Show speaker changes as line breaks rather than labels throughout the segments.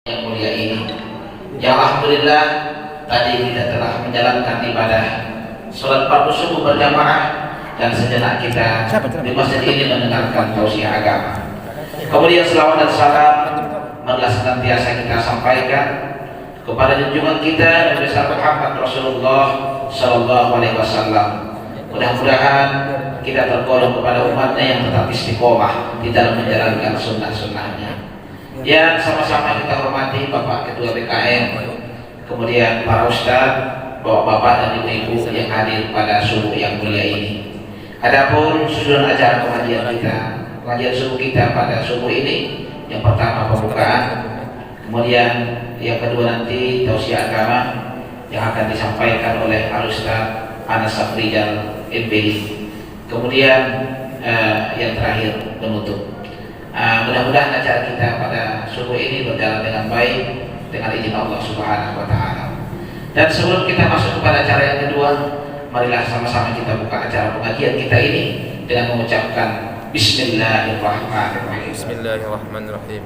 yang mulia ini. Ya alhamdulillah tadi kita telah menjalankan ibadah sholat fardu subuh berjamaah dan sejenak kita di masjid ini mendengarkan tausiah agama. Kemudian selawat dan salam marilah senantiasa kita sampaikan kepada junjungan kita Nabi Muhammad Rasulullah Sallallahu Alaihi Wasallam. Mudah-mudahan kita tergolong kepada umatnya yang tetap istiqomah di dalam menjalankan sunnah-sunnahnya. Yang sama-sama kita hormati Bapak Ketua BKM, kemudian para ustadz, bapak-bapak dan ibu-ibu yang hadir pada subuh yang mulia ini. Adapun susunan acara pengajian subuh kita pada subuh ini, yang pertama pembukaan, kemudian yang kedua nanti tausiah agama yang akan disampaikan oleh Al-Ustaz Anas Safrijal MPD. Kemudian yang terakhir penutup. Mudah-mudahan acara kita pada subuh ini berjalan dengan baik dengan izin Allah Subhanahu wa Ta'ala. Dan sebelum kita masuk kepada acara yang kedua, marilah sama-sama kita buka acara pengajian kita ini dengan mengucapkan Bismillahirrahmanirrahim.
Bismillahirrahmanirrahim.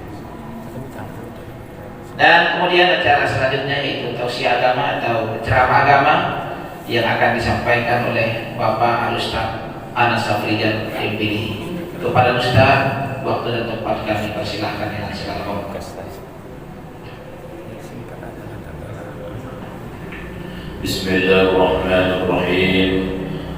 Dan kemudian acara selanjutnya yaitu tausiah agama atau ceramah agama yang akan disampaikan oleh Bapak Al-Ustaz Anas Safrijal MPD. Kepada Ustaz, waktu dan tempat kami persilahkan dengan segala hormat.
Bismillahirrahmanirrahim.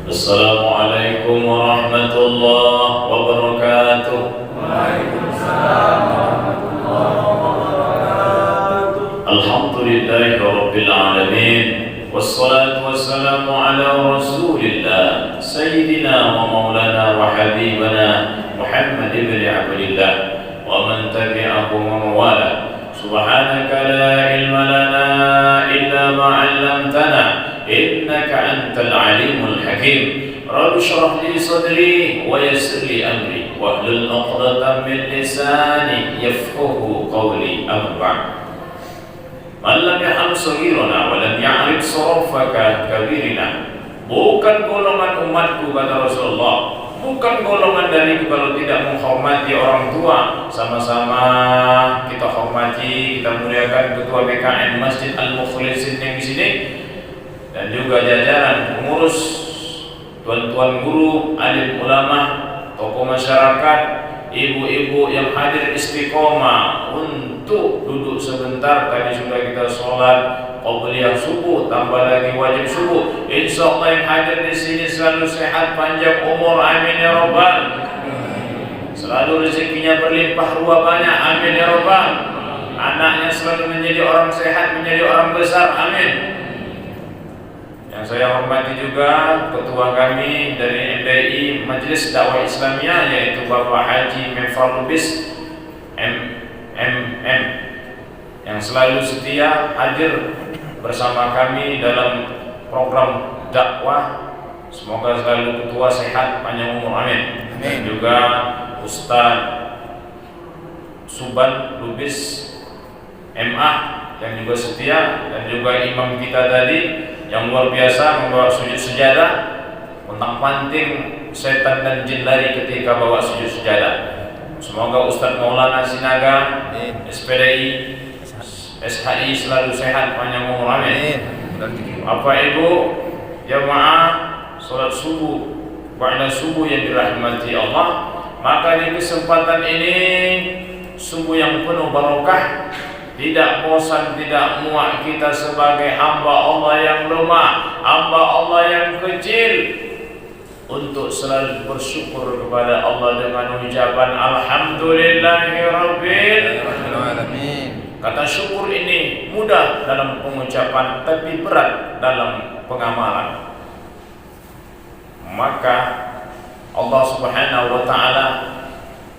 Assalamualaikum warahmatullahi wabarakatuh.
Waalaikumsalam warahmatullahi wabarakatuh.
Alhamdulillahi rabbil alamin. Wassalatu wassalamu ala rasulillah Sayyidina wa maulana wa habibana Muhammad ibn Abdillah wa man tabi'ahu wa wala. Subhanaka la ilma lana illa ma 'allamtana innaka antal alimul hakim. Rabbi shrah li sadri wa yassir li amri wa hlul 'uqdatam min lisani yafqahu qawli. Amma ba'd. Man lam ya'lam saghirana wa lam ya'rif sarafaka kabirina. Bukan golongan umatku kata Rasulullah, bukan golongan dariku kalau tidak menghormati orang tua. Sama-sama kita hormati, kita muliakan Ketua BKM Masjid Al-Mukhlisin yang di sini dan juga jajaran pengurus, tuan-tuan guru, alim ulama, tokoh masyarakat, ibu-ibu yang hadir istiqomah untuk duduk sebentar. Tadi sudah kita sholat qabliyah subuh, tambah lagi wajib subuh. Insyaallah yang hadir di sini selalu sehat, panjang umur, amin ya rabbal. Selalu rezekinya berlimpah ruah banyak, amin ya rabbal. Anaknya selalu menjadi orang sehat, menjadi orang besar, amin. Yang saya hormati juga ketua kami dari MDI Majelis Dakwah Islamiyah yaitu Bapak Haji Mefar Lubis MMM yang selalu setia hadir bersama kami dalam program dakwah. Semoga selalu ketua sehat, panjang umur, amin. Dan juga Ustaz Suban Lubis MA yang juga setia, dan juga imam kita tadi yang luar biasa membawa sujud sejadah, mentang-panting setan dan jin lari ketika bawa sujud sejadah. Semoga Ustaz Maulana Sinaga SPDI SHI selalu sehat, panjang umur, amin. Bapak Ibu jamaah salat subuh ba'da subuh yang dirahmati Allah, maka di kesempatan ini subuh yang penuh barokah, tidak bosan, tidak muak kita sebagai hamba Allah yang lemah, hamba Allah yang kecil, untuk selalu bersyukur kepada Allah dengan ucapan Alhamdulillahirabbil alamin. Kata syukur ini mudah dalam pengucapan tapi berat dalam pengamalan. Maka Allah Subhanahu wa taala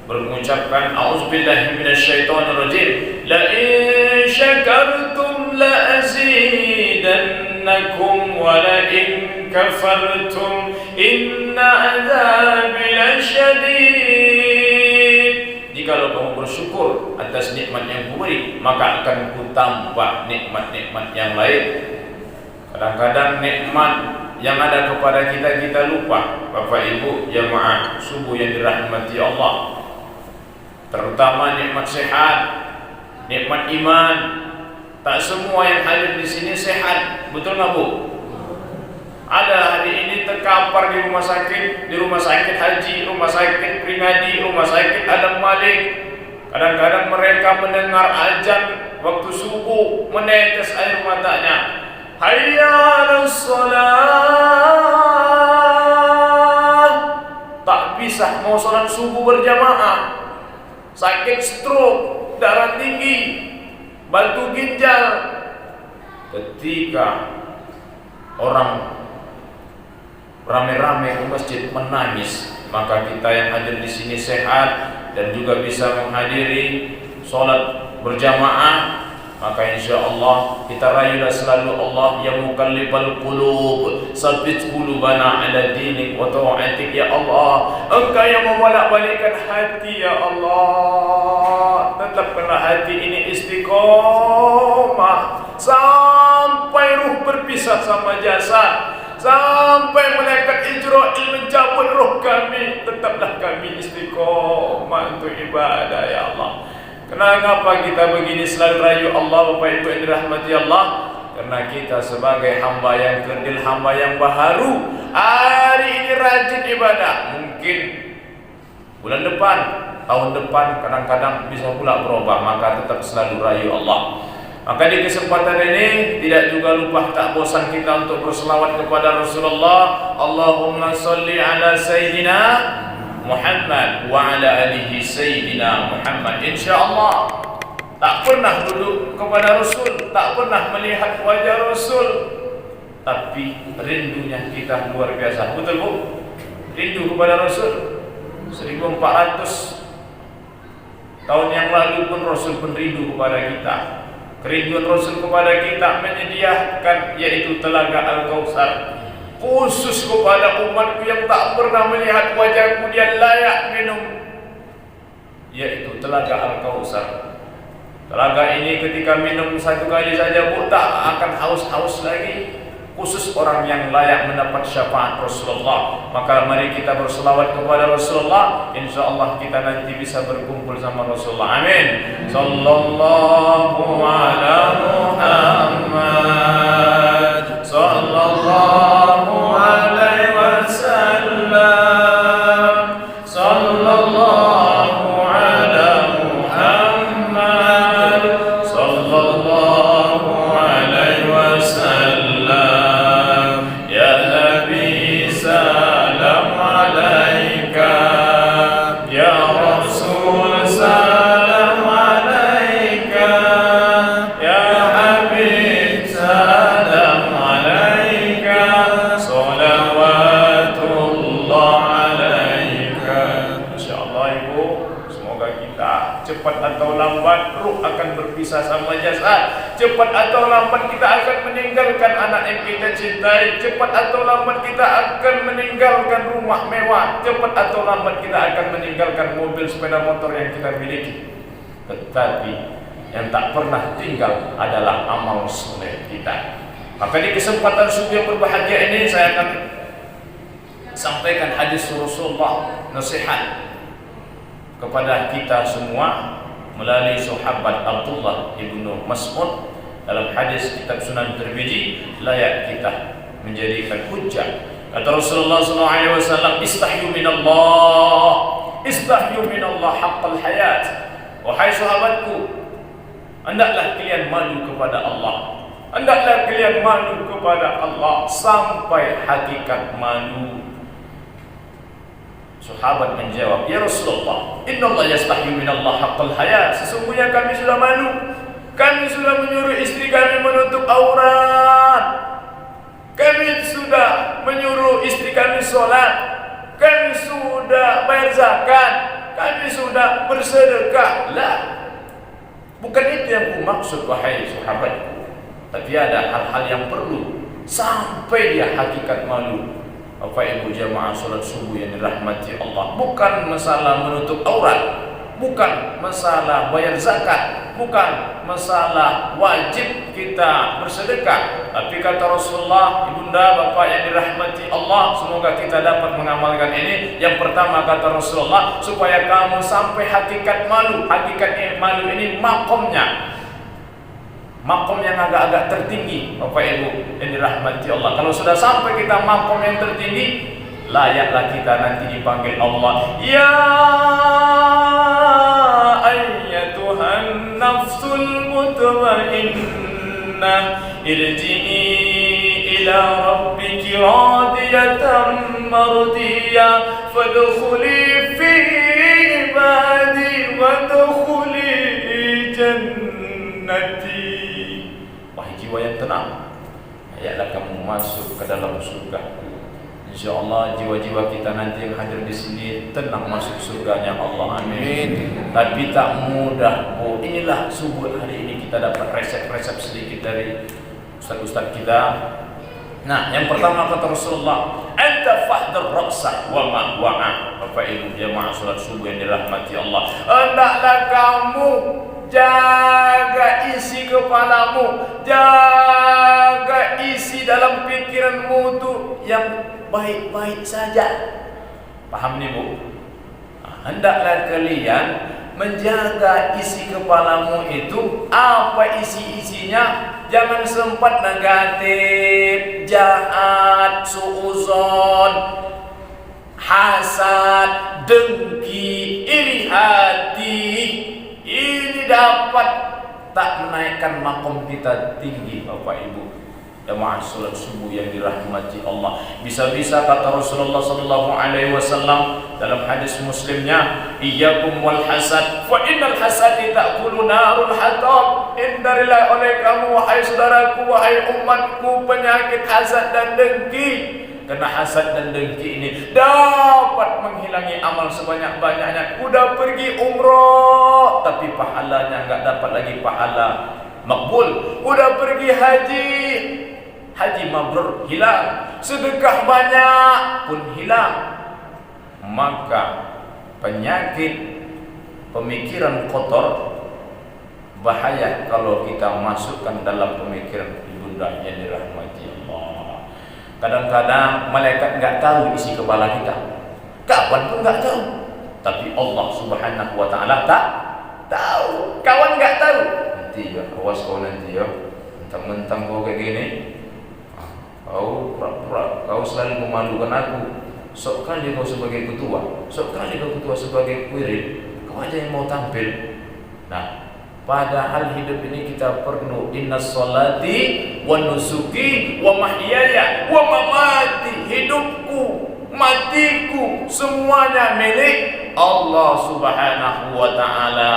mengucapkan a'udzubillahi minasyaitonirrajim, la in syakartum la azidannakum wa la in kafartum inna adzabi lasyadid. Jikalau kamu bersyukur atas nikmat yang kuberi, maka akan kutambah nikmat-nikmat yang lain. Kadang-kadang nikmat yang ada kepada kita lupa. Bapak Ibu jamaah subuh yang dirahmati Allah, terutama nikmat sehat, nikmat iman. Tak semua yang hadir di sini sehat, betul nggak Bu? Ada hari ini terkapar di rumah sakit haji, rumah sakit Pringadi, rumah sakit Adam Malik. Kadang-kadang mereka mendengar azan waktu subuh, menetes air matanya. Hayya 'alas shalah. Tak bisa mau sholat subuh berjamaah. Sakit stroke, darah tinggi, batu ginjal. Ketika orang rame-rame ke masjid menangis, maka kita yang hadir di sini sehat dan juga bisa menghadiri sholat berjamaah, maka insya Allah kita rayulah selalu Allah yang muqallibal qulub, sabbit qulubana ala dinik wa ta'atik ya Allah. Engkau yang membolak-balikkan hati ya Allah. Tetapkanlah hati ini istiqomah sampai ruh berpisah sama jasad, sampai malaikat Israil mencabut roh kami. Tetaplah kami istiqomah untuk ibadah ya Allah. Kenapa kita begini selalu rayu Allah Bapak Ibu yang dirahmati Allah? Karena kita sebagai hamba yang kerdil, hamba yang baharu, hari ini rajin ibadah. Mungkin bulan depan, tahun depan kadang-kadang bisa pula berubah, maka tetap selalu rayu Allah. Maka di kesempatan ini tidak juga lupa, tak bosan kita untuk berselawat kepada Rasulullah. Allahumma salli ala Sayyidina Muhammad wa ala alihi Sayyidina Muhammad. InsyaAllah tak pernah duduk kepada Rasul, tak pernah melihat wajah Rasul, tapi rindunya kita luar biasa. Betul Bu? Rindu kepada Rasul. 1400 tahun yang lalu pun Rasul pun rindu kepada kita. Kerinduan Rasul kepada kita menyediakan yaitu telaga Al-Kautsar khusus kepada umatku yang tak pernah melihat wajahku, dia layak minum, yaitu telaga Al-Kautsar. Telaga ini ketika minum satu kali saja Bu, tak akan haus-haus lagi. Khusus orang yang layak mendapat syafaat Rasulullah. Maka mari kita berselawat kepada Rasulullah, insyaallah kita nanti bisa berkumpul sama Rasulullah. Amin. Sallallahu ala Muhammad, sallallahu alaihi wasallam, sallallahu ala Muhammad, sallallahu alaihi wasallam. Cepat atau lambat ruh akan berpisah sama jasad. Cepat atau lambat kita akan meninggalkan anak yang kita cintai. Cepat atau lambat kita akan meninggalkan rumah mewah. Cepat atau lambat kita akan meninggalkan mobil, sepeda motor yang kita miliki. Tetapi yang tak pernah tinggal adalah amal soleh kita. Maka di kesempatan subuh yang berbahagia ini saya akan sampaikan hadis Rasulullah, nasihat kepada kita semua melalui sahabat Abdullah ibnu Mas'ud dalam hadis kitab Sunan Tirmizi, layak kita menjadikan hujjah. Kata Rasulullah SAW, istahyu minallah haqqal hayat. Wahai sahabatku, hendaklah kalian malu kepada Allah, hendaklah kalian malu kepada Allah sampai hakikat malu. Sahabat menjawab, ya Rasulullah, innallaha yastahyi minallah haqqal hayat. Sesungguhnya kami sudah malu. Kami sudah menyuruh istri kami menutup aurat. Kami sudah menyuruh istri kami sholat. Kami sudah bayar zakat. Kami sudah bersedekah. Lah, bukan itu yang ku maksud wahai sahabatku. Tapi ada hal-hal yang perlu sampai dia hakikat malu. Bapak Ibu jamaah salat subuh yang dirahmati Allah, bukan masalah menutup aurat, bukan masalah bayar zakat, bukan masalah wajib kita bersedekah, tapi kata Rasulullah, ibunda bapak yang dirahmati Allah, semoga kita dapat mengamalkan ini. Yang pertama kata Rasulullah, supaya kamu sampai hakikat malu. Hakikat malu ini makomnya
makom yang agak-agak tertinggi, Bapak Ibu yang dirahmati Allah. Kalau sudah sampai kita makom yang tertinggi, layaklah kita nanti dipanggil Allah, ya ayyatuhan nafsul mutmainnah irji'i ila rabbiki radiyatan mardiyah fadkhuli fi ibadi wadkhuli jannati. Wahai jiwa yang tenang, ayolah kamu masuk ke dalam surga. InsyaAllah jiwa-jiwa kita nanti yang hadir di sini tenang masuk surganya Allah. Amin. Tapi tak mudah. Oh, inilah subuh hari ini kita dapat resep-resep sedikit dari ustaz-ustaz kita. Nah, yang pertama kata Rasulullah, anta fahdar ra'sah wa ma wa'a. Bapak Ibu jemaah salat subuh yang dirahmati Allah, hendaklah kamu jaga isi kepalamu, jaga isi dalam pikiranmu itu yang baik-baik saja. Paham nih Bu? Hendaklah kalian menjaga isi kepalamu itu, apa isi-isinya. Jangan sempat negatif, jahat, suuzon, hasad, dengki, iri hati. Ini dapat tak menaikkan makom kita tinggi, Bapak Ibu jemaah salat subuh yang dirahmati Allah. Bisa-bisa kata Rasulullah sallallahu alaihi wasallam dalam hadis Muslimnya, iyyakum wal hasad fa innal hasadi ta'kulu narul hatab. Hindarilah oleh kamu wahai saudaraku, wahai umatku, penyakit hasad dan dengki. Karena hasad dan dengki ini dapat menghilangi amal sebanyak-banyaknya. Udah pergi umroh tapi pahalanya enggak dapat lagi pahala makbul. Udah pergi haji, haji mabrur hilang. Sedekah banyak pun hilang. Maka penyakit pemikiran kotor bahaya kalau kita masukkan dalam pemikiran ibunda yang dirahmati Allah. Kadang-kadang malaikat enggak tahu isi kepala kita, kawan pun enggak tahu, tapi Allah Subhanahu wa taala tak tahu. Kawan enggak tahu, nanti ya awas kau nanti ya, mentang-mentang kau kayak gini, kau selalu memalukan aku. Sok kali kau sebagai ketua, sok kali kau ketua sebagai wirid, kau aja yang mau tampil. Nah, padahal hidup ini kita perlu innas sholati wa nusuki wa mahyaya wa mamati. Hidupku, matiku, semuanya milik Allah Subhanahu wa ta'ala.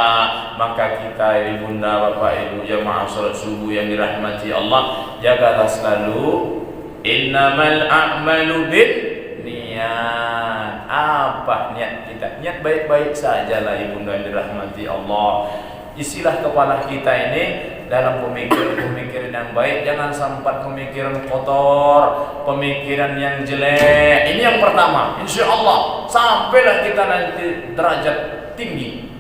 Maka kita ibunda, bapak ibu jemaah salat subuh yang dirahmati Allah, jagalah selalu innamal a'malu bin niat. Apa niat kita? Niat baik-baik sajalah ibunda yang dirahmati Allah. Isilah kepala kita ini dalam pemikiran yang baik. Jangan sampai pemikiran kotor, pemikiran yang jelek. Ini yang pertama. Insya Allah sampailah kita nanti derajat tinggi,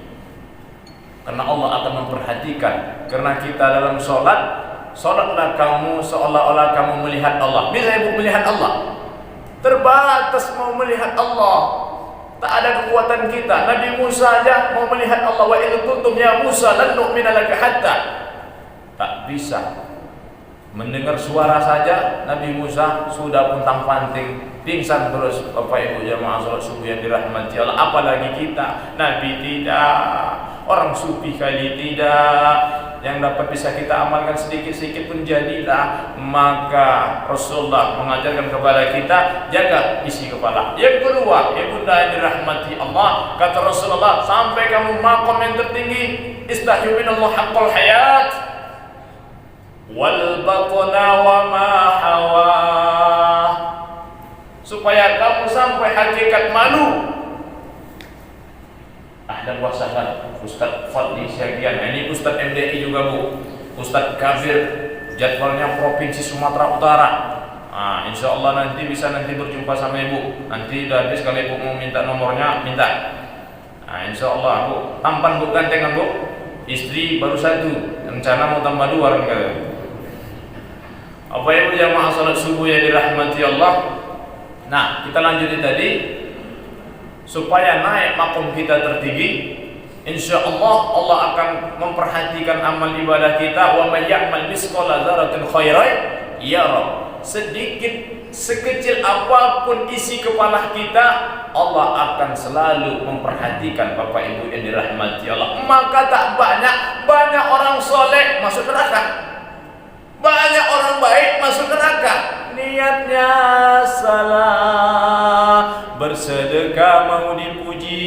karena Allah akan memperhatikan. Karena kita dalam sholatlah kamu seolah-olah kamu melihat Allah. Bisa ibu melihat Allah? Terbatas mau melihat Allah. Tak ada kekuatan kita. Nabi Musa aja mau melihat Allah. Wa idh qultum ya Musa lan nu'mina laka hatta. Tak bisa. Mendengar suara saja Nabi Musa sudah puntang-panting, pingsan terus. Bapak Ibu jemaah salat subuh yang dirahmati Allah. Apalagi kita. Nabi tidak, orang sufi kali tidak. Yang dapat bisa kita amalkan sedikit-sedikit pun jadilah. Maka Rasulullah mengajarkan kepada kita, jaga isi kepala. Yang kedua, ibunda yang dirahmati Allah, kata Rasulullah, sampai kamu maqam yang tertinggi, istahyu minallah haqqal hayat wal batna wa ma hawa. Supaya kamu sampai hakikat malu. Dan wasahan Ustaz Fadli Syagian. Ini Ustaz MDI juga Bu, Ustaz Kafir, jadwalnya Provinsi Sumatera Utara. Insya Allah nanti bisa berjumpa sama Ibu. Nanti udah habis, kalau Ibu mau minta nomornya, minta. Insya Allah Bu, tampan Bu, gantengan Bu. Istri baru 1, rencana mau tambah 2 kan kalian. Apa Ibu jamaah salat subuh yang dirahmati Allah. Nah, kita lanjutin tadi. Supaya naik makom kita tertinggi, insya Allah Allah akan memperhatikan amal ibadah kita. Wa may ya'mal misqala dzarratin khairan yara. Sedikit sekecil apapun isi kepala kita, Allah akan selalu memperhatikan. Bapak Ibu yang dirahmati Allah, maka tak banyak orang soleh masuk neraka, banyak orang baik masuk neraka. Niatnya salah, bersedekah mau dipuji,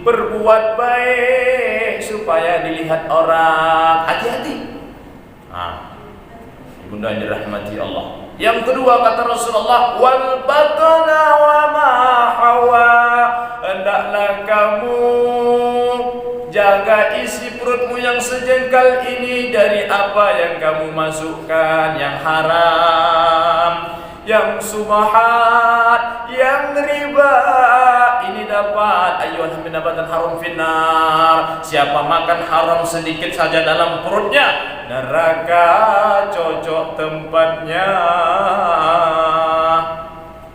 berbuat baik supaya dilihat orang. Hati-hati. Ibunda yang dirahmati Allah. Yang kedua kata Rasulullah, wal batna wa ma hawa. Hendaklah kamu jaga isi perutmu yang sejengkal ini dari apa yang kamu masukkan, yang haram, yang subhat, yang riba. Ini dapat ayyuhal minabatan haram finnar. Siapa makan haram sedikit saja dalam perutnya, neraka cocok tempatnya.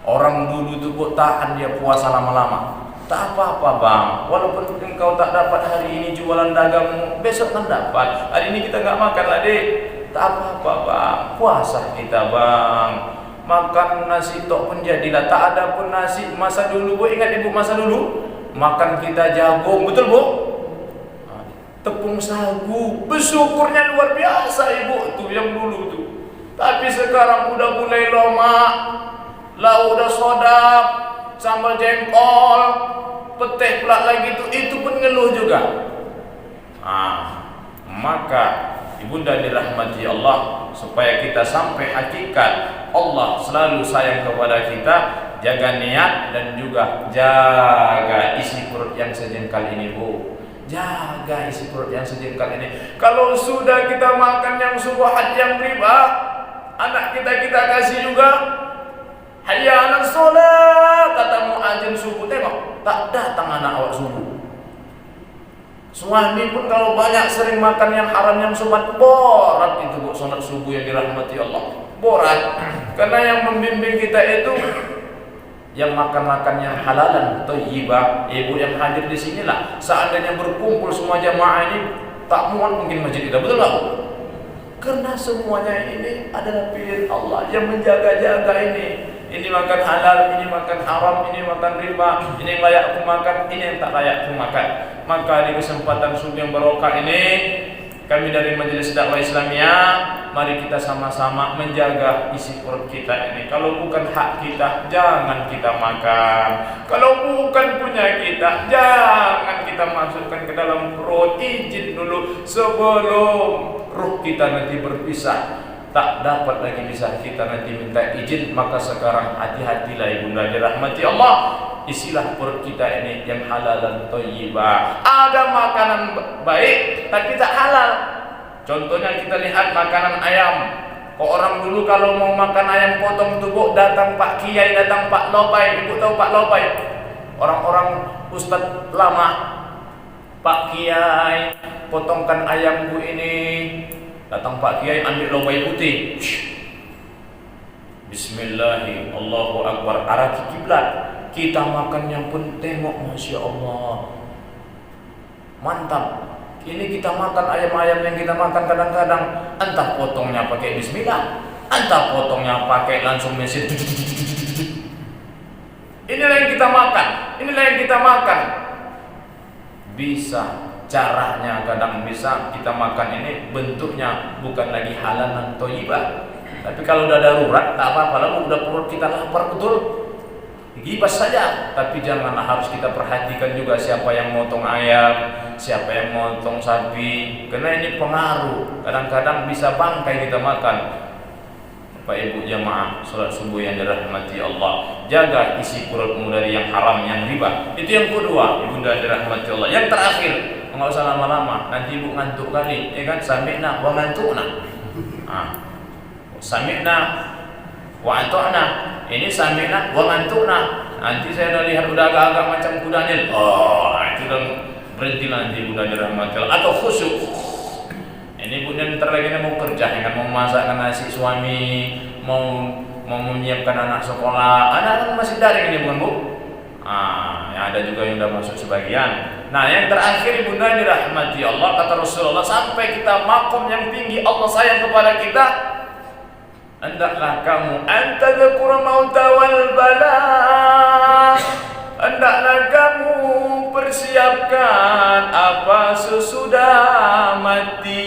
Orang dulu tuh kok tahan dia puasa lama-lama. Tak apa-apa bang, walaupun engkau tak dapat hari ini jualan dagangmu, besok kan dapat. Hari ini kita nggak makan adik, tak apa-apa bang, puasa kita bang. Makan nasi tok pun jadilah, tak ada pun nasi. Masa dulu, bu ingat ibu masa dulu makan kita jagung, betul bu? Tepung sagu, bersyukurnya luar biasa ibu tuh yang dulu tuh. Tapi sekarang udah mulai lomak, lauk udah sodap, sambal jengkol, petai pula lagi tuh, itu pun ngeluh juga. Maka ibunda dirahmati Allah, supaya kita sampai hakikat Allah selalu sayang kepada kita, jaga niat dan juga jaga isi perut yang sejengkal ini bu. Jaga isi perut yang sejengkal ini. Kalau sudah kita makan yang subhat, yang riba, anak kita kasih juga hayya 'alas shalah, kata muadzin subuh, tengok tak datang anak awak subuh. Suami pun kalau banyak sering makan yang haram, yang subhat, borat itu bu salat subuh yang dirahmati Allah. Borat. Karena yang membimbing kita itu yang makan-makan yang halalan, thayyibah. Ibu yang hadir di sinilah, seandainya berkumpul semua jamaah ini, tak muat mungkin masjid kita, betul nggak bu? Karena semuanya ini adalah pilihan Allah yang menjaga-jaga ini. Ini makan halal, ini makan haram, ini makan riba, ini yang layak aku makan, ini yang tak layak aku makan. Maka di kesempatan subuh yang barokah ini, kami dari Majelis Dakwah Islamiyah, mari kita sama-sama menjaga isi perut kita ini. Kalau bukan hak kita, jangan kita makan. Kalau bukan punya kita, jangan kita masukkan ke dalam perut. Izin dulu sebelum ruh kita nanti berpisah. Tak dapat lagi bisa kita nanti minta izin. Maka sekarang hati-hatilah ibunda dirahmati Allah, isilah perut kita ini yang halal dan thayyibah. Ada makanan baik tapi tak halal. Contohnya kita lihat makanan ayam. Orang dulu kalau mau makan ayam potong tubuh, datang Pak Kiai, datang Pak Lopai. Ibu tahu Pak Lopai? Orang-orang ustadz lama. Pak Kiai, potongkan ayamku ini. Datang Pak Kiai, ambil lopai putih. Bismillahirrahmanirrahim, Allahu Akbar, arah ke kiblat. Kita makan yang pun tengok, Masya Allah, mantap. Ini kita makan ayam-ayam yang kita makan kadang-kadang, entah potongnya pakai bismillah, entah potongnya pakai langsung mesin. Inilah yang kita makan, inilah yang kita makan. Bisa caranya kadang bisa kita makan ini bentuknya bukan lagi halal dan thayyibah. Tapi kalau udah darurat tak apa-apa, lalu udah perut kita lapar betul, gibas saja. Tapi janganlah, harus kita perhatikan juga siapa yang motong ayam, siapa yang motong sapi, karena ini pengaruh. Kadang-kadang bisa bangkai kita makan. Bapak Ibu jamaah salat subuh yang dirahmati Allah, jaga isi perutmu dari yang haram, yang riba. Itu yang kedua, ibunda dirahmati Allah. Yang terakhir, enggak usah lama-lama, nanti ibu ngantuk kali, ya kan? Sami'na wa ngantukna. Sami'na wa ata'na. Ini sami'na wa ngantukna. Nanti saya udah lihat udah agak-agak macam kuda Nil. Itu udah berhenti nanti ibunda dirahmati Allah. Atau khusyuk. Ini punya ntar lagi mau kerja, kan, mau masakkan nasi suami, mau menyiapkan anak sekolah. Anak masih daring ini bukan bu? Yang ada juga yang udah masuk sebagian. Nah, yang terakhir ibunda dirahmati Allah, kata Rasulullah, sampai kita makom yang tinggi Allah sayang kepada kita, hendaklah kamu antadzkura mauta wal bala, hendaklah kamu persiapkan apa sesudah mati.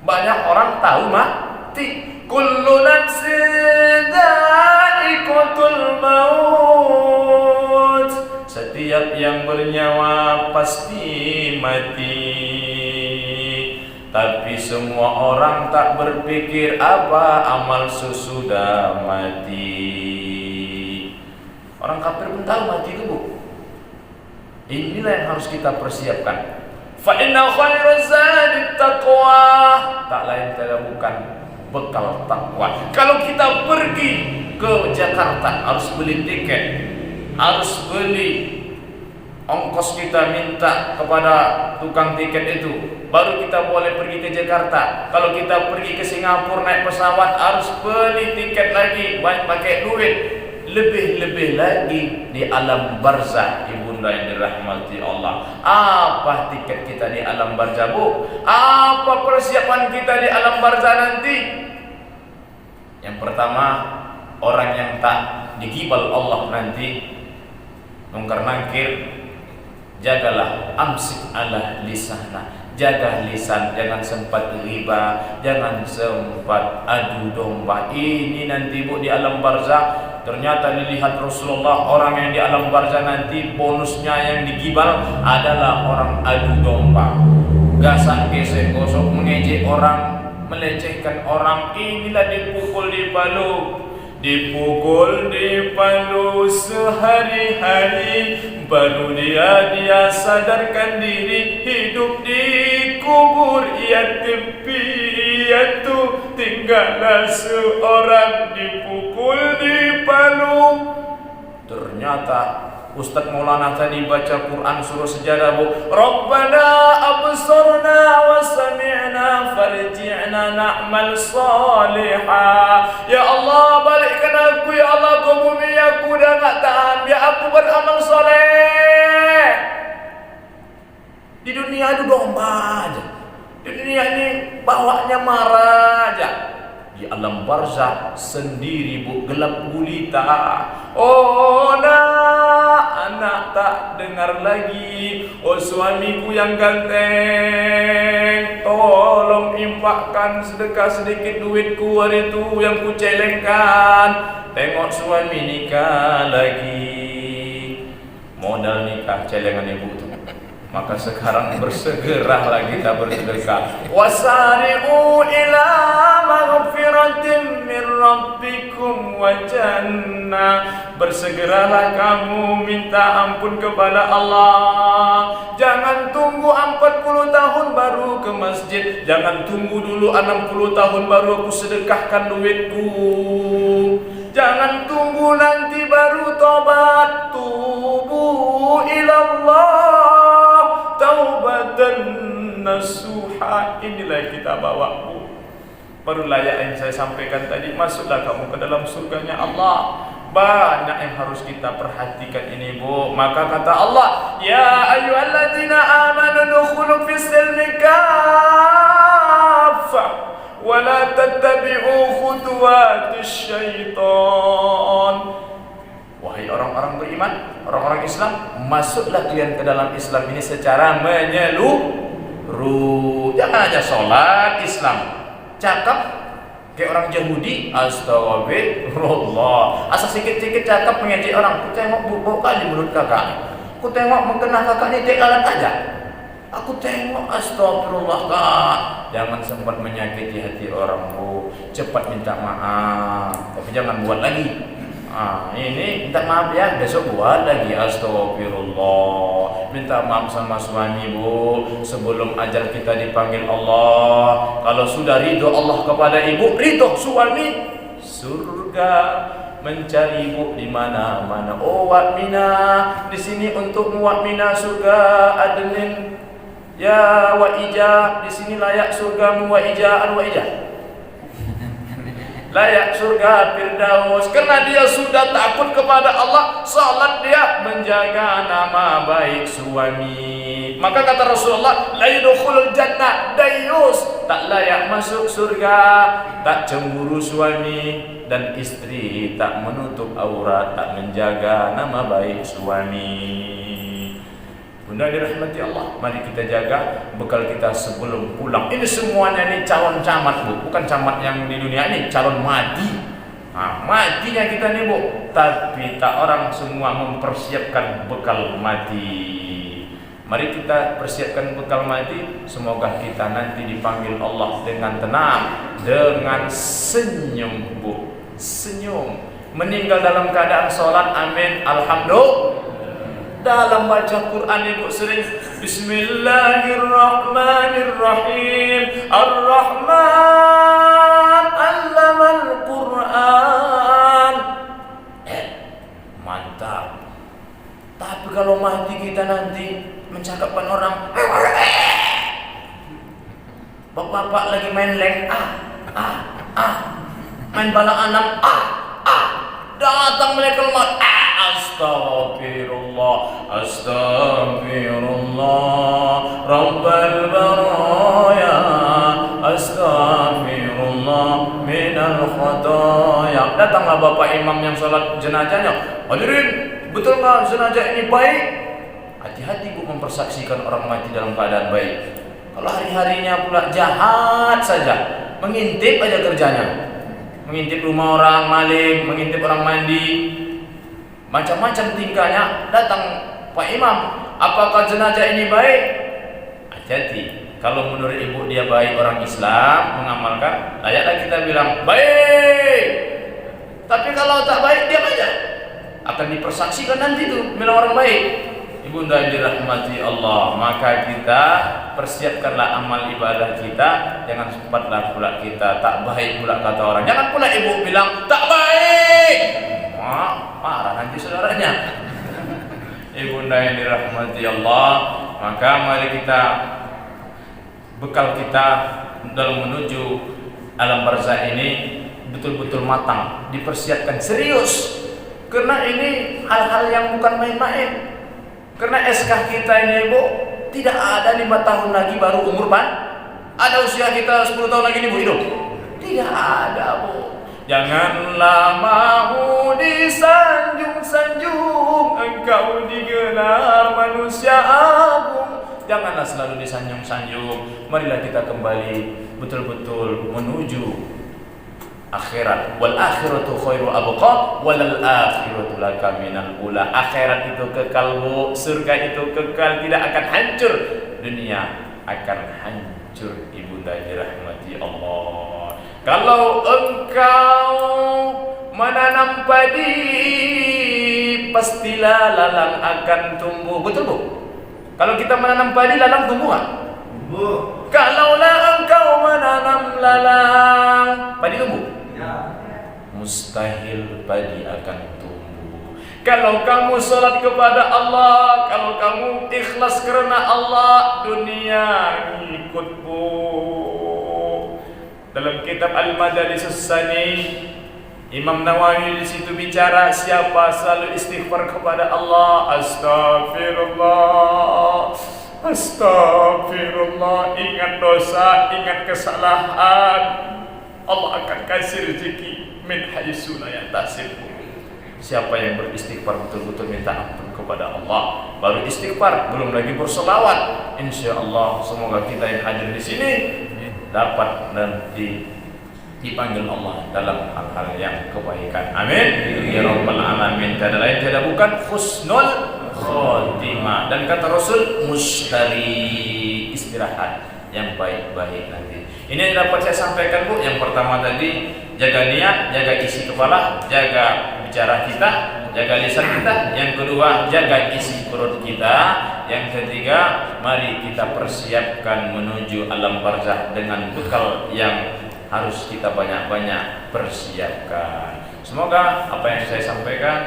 Banyak orang tahu mati. Kullu nafsin dha'iqatul maut. Setiap yang bernyawa pasti mati. Tapi semua orang tak berpikir apa amal sesudah mati. Orang kafir pun tahu mati itu, Bu. Inilah yang harus kita persiapkan. Fa inna khairaz zadi taqwa. Tak lain tidak bukan bekal takwa. Kalau kita pergi ke Jakarta harus beli tiket, harus beli ongkos, kita minta kepada tukang tiket itu, baru kita boleh pergi ke Jakarta. Kalau kita pergi ke Singapura naik pesawat harus beli tiket lagi, pakai duit. Lebih-lebih lagi di alam barzah, ibunda yang dirahmati Allah. Apa tiket kita di alam barzah, Bu? Apa persiapan kita di alam barzah nanti? Yang pertama, orang yang tak digibal Allah nanti, mungkar nangkir, jagalah amsik ala lisana. Jaga lisan, jangan sempat riba, jangan sempat adu domba. Ini nanti, Bu, di alam barzah. Ternyata dilihat Rasulullah, orang yang di alam barzah nanti bonusnya yang digibal adalah orang adu domba. Gasak gesek gosok, mengejek orang, melecehkan orang. Inilah dipukul di palu, dipukul di palu sehari-hari, baru dia sadarkan diri. Hidup di kubur yatim piatu, tinggallah seorang dipukul di palu. Ternyata Ustaz Maulana tadi baca Quran surah sejadah, Bu. Rabbana absarna wa sami'na farji'na na'mal salihah. Ya Allah, balikkan aku, ya Allah, ke bumi. Aku dah tak tahan, biar aku beramal soleh. Di dunia adu domba aja, di dunia ini bawanya marah aja. Di alam barzah sendiri, Bu, gelap gulita. Oh, anak tak dengar lagi. Oh, suamiku yang ganteng, tolong impakkan sedekah sedikit duitku hari itu yang ku celengkan. Tengok suami nikah lagi, modal nikah celengan ibu tu. Maka sekarang bersegeralah kita bersedekah. Wasari'u ila maghfiratin min rabbikum wa jannah. Bersegeralah kamu minta ampun kepada Allah. Jangan tunggu 40 tahun baru ke masjid. Jangan tunggu dulu 60 tahun baru aku sedekahkan duitku. Jangan tunggu nanti baru tobat. Tubu ilallah taubatan nasuha. Inilah yang kita bawa, Bu. Baru layak yang saya sampaikan tadi. Masuklah kamu ke dalam surganya Allah. Banyak yang harus kita perhatikan ini, Bu. Maka kata Allah, ya ayyuhalladzina amanu dukhulu fis silmi kaffah wa la tattabi'u khutuwatis syaitan. Wahai orang-orang beriman, orang-orang Islam, masuklah kalian ke dalam Islam ini secara menyeluruh. Jangan aja sholat Islam, cakap kayak orang Yahudi, astagfirullah. Asal sikit-sikit cakap mengejek orang. Aku tengok bubuk kali mulut kakak, aku tengok mengkena kakak ni lalat aja. Aku tengok, astagfirullah, Kak. Jangan sempat menyakiti hati orang, Bu. Cepat minta maaf, tapi jangan buat lagi. Ini minta maaf ya, besok buat lagi, astagfirullah. Minta maaf sama suami, Bu, sebelum ajal kita dipanggil Allah. Kalau sudah ridho Allah kepada ibu, ridho suami, surga mencari ibu di mana-mana. Oh, wa'mina, di sini untuk wa'mina surga adnin. Ya wa'ija, di sini layak surgamu wa'ija an wa'ija. layak surga Firdaus, karena dia sudah takut kepada Allah. Salat dia menjaga nama baik suami. Maka kata Rasulullah, la yadkhulul jannah dayus, tak layak masuk surga, tak cemburu suami dan istri, tak menutup aurat, tak menjaga nama baik suami. Bunda dirahmati Allah, mari kita jaga bekal kita sebelum pulang. Ini semuanya ini calon camat, Bu, bukan camat yang di dunia ini, calon mati. Nah, matinya kita nih, Bu, tapi tak orang semua mempersiapkan bekal mati. Mari kita persiapkan bekal mati. Semoga kita nanti dipanggil Allah dengan tenang, dengan senyum, Bu, senyum. Meninggal dalam keadaan sholat, amin, alhamdulillah. Dalam baca Quran Ibu sering Bismillahirrahmanirrahim, Ar-Rahman 'allamal Quran. Mantap. Tapi kalau mati kita nanti mencakapkan orang, bapak-bapak lagi main leng, main bala anam, datang malaikat maut, Astaghfirullah, Astaghfirullah, Rabbal baraya, Astaghfirullah minal khataya. Datanglah bapak imam yang sholat jenazahnya, hadirin, betul nggak jenazah ini baik? Hati-hati Bu mempersaksikan orang mati dalam keadaan baik. Kalau hari-harinya pula jahat saja, mengintip aja kerjanya, mengintip rumah orang, maling, mengintip orang mandi, macam-macam tingkahnya. Datang Pak Imam, apakah jenazah ini baik? Hati-hati. Kalau menurut ibu dia baik, orang Islam mengamalkan, layaklah kita bilang baik. Tapi kalau tak baik, diam aja, akan dipersaksikan nanti tuh bilang orang baik. Ibunda dirahmati Allah, maka kita persiapkanlah amal ibadah kita. Jangan sempatlah pula kita tak baik pula kata orang. Jangan pula ibu bilang tak baik, marah nanti saudaranya. Ibunda yang dirahmati Allah, maka mari kita bekal kita dalam menuju alam barzah ini betul-betul matang, dipersiapkan serius. Karena ini hal-hal yang bukan main-main. Karena SK kita ini Bu, tidak ada 5 tahun lagi baru umur ada usia kita 10 tahun lagi nih Bu hidup. Tidak ada Bu. Janganlah mau disanjung-sanjung, engkau digelar manusia agung. Janganlah selalu disanjung-sanjung. Marilah kita kembali betul-betul menuju akhirat. Wal akhiratu khairu abqa walal akhiratu laka minal ula. Akhirat itu kekal Bu, surga itu kekal, tidak akan hancur. Dunia akan hancur. Ibunda dirahmati Allah. Kalau engkau menanam padi, pastilah lalang akan tumbuh. Betul Bu? Kalau kita menanam padi, lalang tumbuh kan? Kalaulah engkau menanam lalang, padi tumbuh? Mustahil padi akan tumbuh. Kalau kamu salat kepada Allah, kalau kamu ikhlas karena Allah, dunia ngikutmu. Dalam kitab Al-Madaris As-Sani, Imam Nawawi di situ bicara siapa selalu istighfar kepada Allah, astagfirullah, astagfirullah, ingat dosa, ingat kesalahan, Allah akan kasih rezeki min haitsu la yahtasib. Siapa yang beristighfar betul-betul minta ampun kepada Allah, baru istighfar, belum lagi berselawat, insyaallah semoga kita yang hadir di sini dapat nanti dipanggil Allah dalam hal-hal yang kebaikan. Amin ya rabbal alamin. Tiada lain tiada bukan husnul khotimah. Dan kata Rasul, mushtari, istirahat yang baik-baik nanti. Ini yang dapat saya sampaikan Bu. Yang pertama tadi, jaga niat, jaga isi kepala, jaga bicara kita, jaga lisan kita. Yang kedua, jaga isi perut kita. Yang ketiga, mari kita persiapkan menuju alam barzah dengan bekal yang harus kita banyak-banyak persiapkan. Semoga apa yang saya sampaikan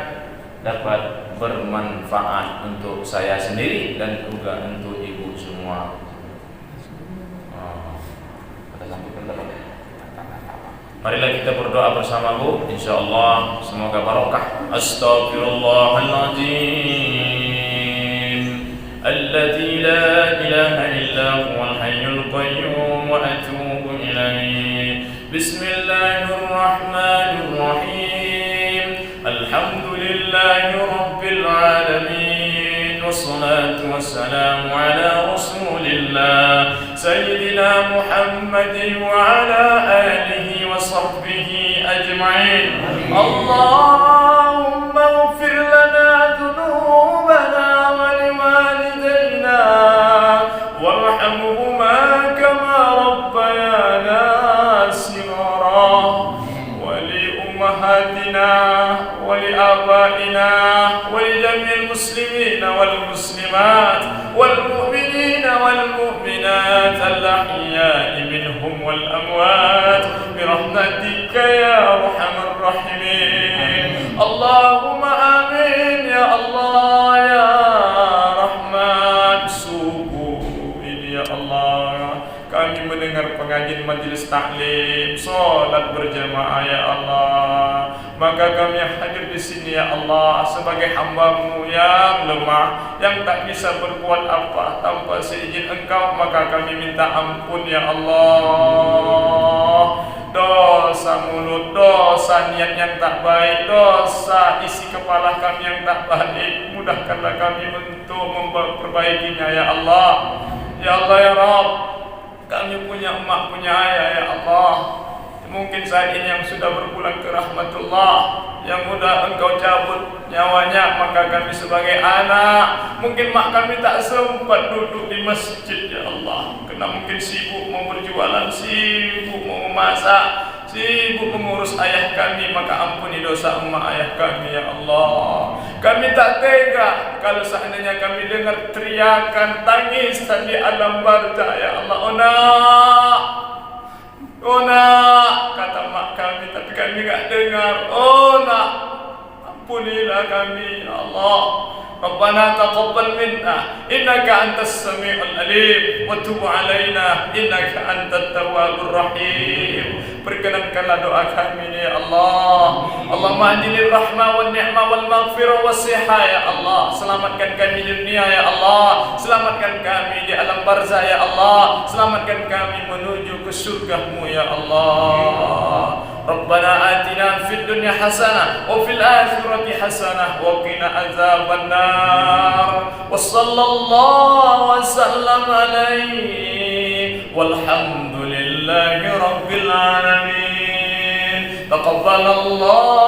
dapat bermanfaat untuk saya sendiri dan juga untuk ibu semua. Marilah kita berdoa bersama Bu, insyaallah semoga barokah. Astaghfirullahaladzim alladzi la ilaha illa huwal hayyul qayyum wa atubu ilaih. Bismillahirrahmanirrahim. Alhamdulillahi rabbil alamin. Wassalatu wassalamu ala rasulillah sayyidina Muhammadin wa ala alihi wa sahbihi ajma'in. Allahumma ighfir lana dhunubana wa liwalidayna warhamhuma kama rabbayana shighara wa li ummahatina wa li abaina wa li jami'il muslimina wal muslimat wal mu'minina wal mu'minat al-ahya'i minhum wal amwat birahmatika ya arhamar rahimin. Allahumma amin ya Allah ya Rahman. Subuh ini ya Allah kami mendengar pengajian majelis taklim, salat berjamaah ya Allah. Maka kami yang hadir di sini ya Allah sebagai hamba-Mu yang lemah, yang tak bisa berbuat apa tanpa seizin Engkau, maka kami minta ampun ya Allah. Dosa mulut, dosa niat yang tak baik, dosa isi kepala kami yang tak baik, mudahkanlah kami untuk memperbaikinya ya Allah. Ya Allah ya Rabb, kami punya emak, punya ayah ya Allah. Mungkin saat ini yang sudah berpulang ke rahmatullah, yang sudah Engkau cabut nyawanya, maka kami sebagai anak, mungkin mak kami tak sempat duduk di masjid ya Allah, karena mungkin sibuk mau berjualan, sibuk mau memasak, sibuk mengurus ayah kami, maka ampuni dosa emak ayah kami ya Allah. Kami tak tega kalau seandainya kami dengar teriakan tangisan di alam barzah ya Allah. Oh nak, kata mak kami, tapi kami tak dengar. Oh nak, ampunilah kami ya Allah. Rabbana taqabbal minna innaka antas samiul alim wa tub alaina innaka antat tawwabur rahim. Perkenankanlah doa kami ya Allah. Allahumma ahdinir rahmah wal ni'mah wal maghfirah was sihah ya Allah. Selamatkan kami di dunia ya Allah, selamatkan kami di alam barzah ya Allah, selamatkan kami menuju ke surga-Mu ya Allah. Rabbana atina fid dunya hasanah wa fil akhirati hasanah wa qina azaban nar. Wa sallallahu wa sallam alaihi walhamdulillahi rabbil alamin. Taqabbalallahu